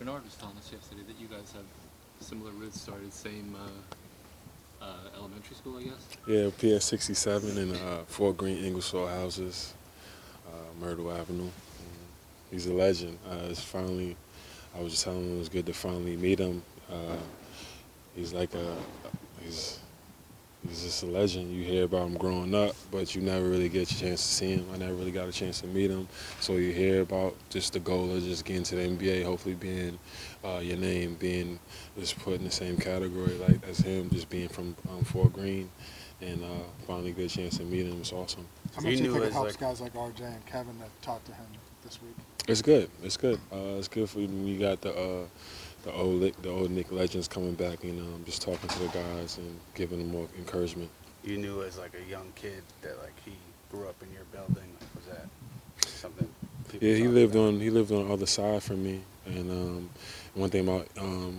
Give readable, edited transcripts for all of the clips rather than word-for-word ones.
Bernard was telling us yesterday that you guys have similar roots, started same elementary school, I guess. Yeah, PS 67 in Fort Greene, Ingersoll houses, Myrtle Avenue. He's a legend. It's finally, I was just telling him it was good to finally meet him. He's like he's he's just a legend. You hear about him growing up, but you never really get a chance to see him. I never really got a chance to meet him. So you hear about just the goal of just getting to the NBA, hopefully being your name, being just put in the same category like as him, just being from Fort Greene, and finally get a chance to meet him. It's awesome. How much do you think it helps guys like RJ and Kevin to talk to him this week? It's good. It's good. It's good for you when you got the old Knicks legends coming back and just talking to the guys and giving them more encouragement. You knew as like a young kid that like he grew up in your building. Like, was that something? Yeah, he lived on the other side from me, and one thing about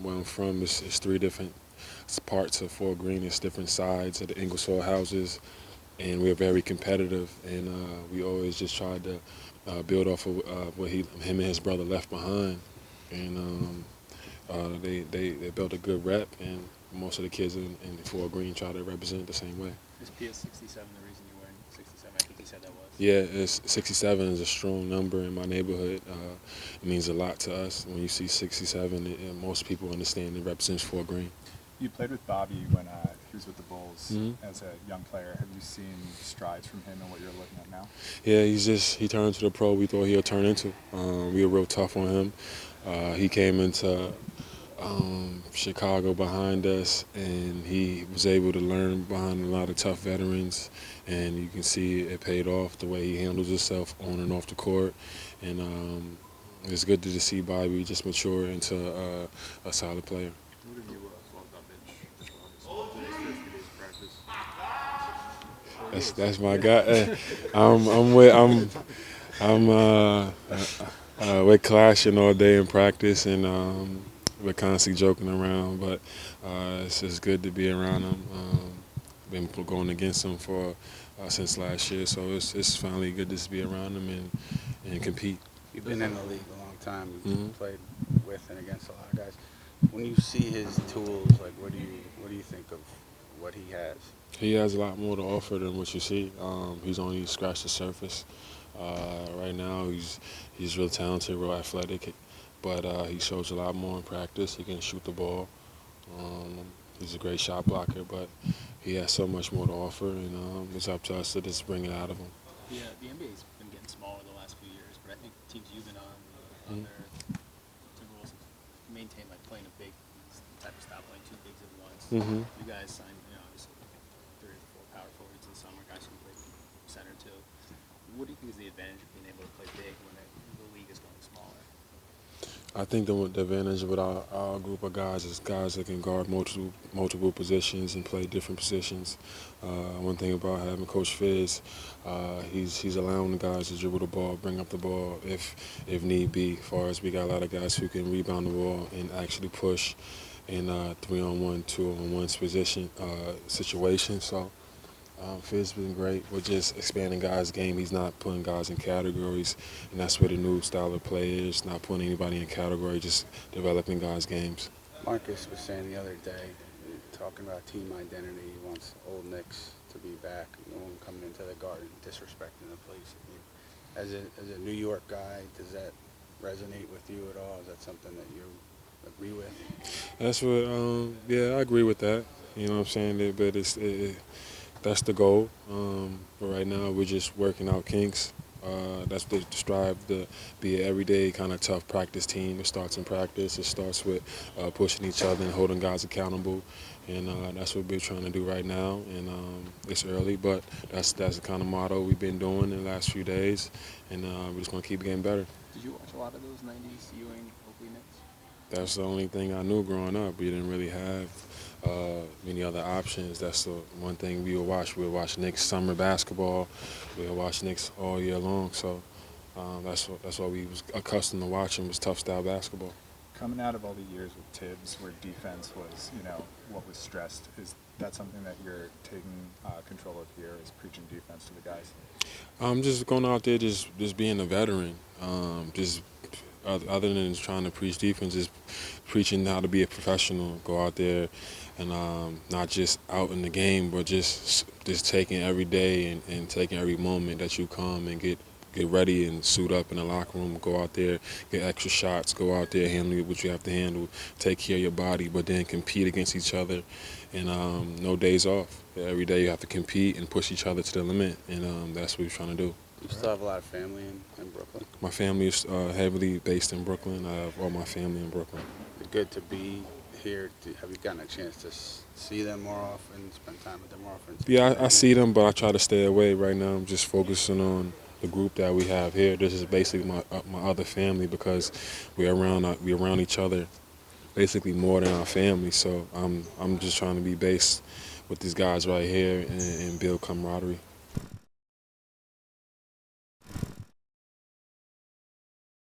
where I'm from is three different parts of Fort Greene. It's different sides of the Ingersoll houses, and we're very competitive, and we always just tried to build off of what him and his brother left behind, and they built a good rep, and most of the kids in Fort Greene try to represent the same way. Is PS 67 the reason you're wearing 67? I think you said that was. Yeah, 67 is a strong number in my neighborhood. It means a lot to us. When you see 67, most people understand it represents Fort Greene. You played with Bobby when he was with the Bulls as a young player. Have you seen strides from him and what you're looking at now? Yeah, he turned to the pro we thought he'll turn into. We were real tough on him. He came into Chicago behind us, and he was able to learn behind a lot of tough veterans, and you can see it paid off the way he handles himself on and off the court, and it's good to just see Bobby just mature into a solid player. What have you thought about Mitch? Practice. That's my guy. We're clashing all day in practice, and we're constantly joking around. But it's just good to be around him. Been going against him for since last year, so it's finally good to be around him and compete. You've been in the league a long time. You've played with and against a lot of guys. When you see his tools, like what do you think of what he has? He has a lot more to offer than what you see. He's only scratched the surface. Right now, he's real talented, real athletic, but he shows a lot more in practice. He can shoot the ball. He's a great shot blocker, but he has so much more to offer, and it's up to us to just bring it out of him. Yeah, the NBA's been getting smaller the last few years, but I think teams you've been on their Timberwolves have maintained like playing a big type of style, playing two bigs at once. You guys signed, obviously 3 or 4 power forwards in the summer, guys who play center too. What do you think is the advantage of being able to play big when the league is going smaller? I think the advantage with our group of guys is guys that can guard multiple positions and play different positions. One thing about having Coach Fizz, he's allowing the guys to dribble the ball, bring up the ball if need be. As far as we got a lot of guys who can rebound the ball and actually push in 3-on-1, 2-on-1 position situation. So. Fizz been great with just expanding guys' game. He's not putting guys in categories, and that's where the new style of play is, not putting anybody in category, just developing guys' games. Marcus was saying the other day, talking about team identity, he wants old Knicks to be back, no one coming into the Garden disrespecting the place. As a New York guy, does that resonate with you at all? Is that something that you agree with? That's what, yeah, I agree with that. You know what I'm saying? But that's the goal. But right now, we're just working out kinks. That's the strive to be an everyday kind of tough practice team. It starts in practice. It starts with pushing each other and holding guys accountable. And that's what we're trying to do right now. And it's early, but that's the kind of motto we've been doing in the last few days. And we're just going to keep getting better. Did you watch a lot of those 90s Ewing Oakley Knicks? That's the only thing I knew growing up. We didn't really have many other options. That's the one thing we would watch. We would watch Knicks summer basketball. We would watch Knicks all year long. So that's what we was accustomed to watching was tough style basketball. Coming out of all the years with Tibbs, where defense was, what was stressed, is that something that you're taking control of here? Is preaching defense to the guys? I'm just going out there, just being a veteran, just other than trying to preach defense, is preaching how to be a professional. Go out there and not just out in the game, but just taking every day and taking every moment that you come and get ready and suit up in the locker room. Go out there, get extra shots. Go out there, handle what you have to handle. Take care of your body, but then compete against each other. And no days off. Every day you have to compete and push each other to the limit, and that's what we're trying to do. You still have a lot of family in Brooklyn? My family is heavily based in Brooklyn. I have all my family in Brooklyn. It's good to be here. Have you gotten a chance to see them more often, spend time with them more often? Yeah, I see them, but I try to stay away right now. I'm just focusing on the group that we have here. This is basically my other family because we're around each other basically more than our family. So I'm just trying to be based with these guys right here and build camaraderie.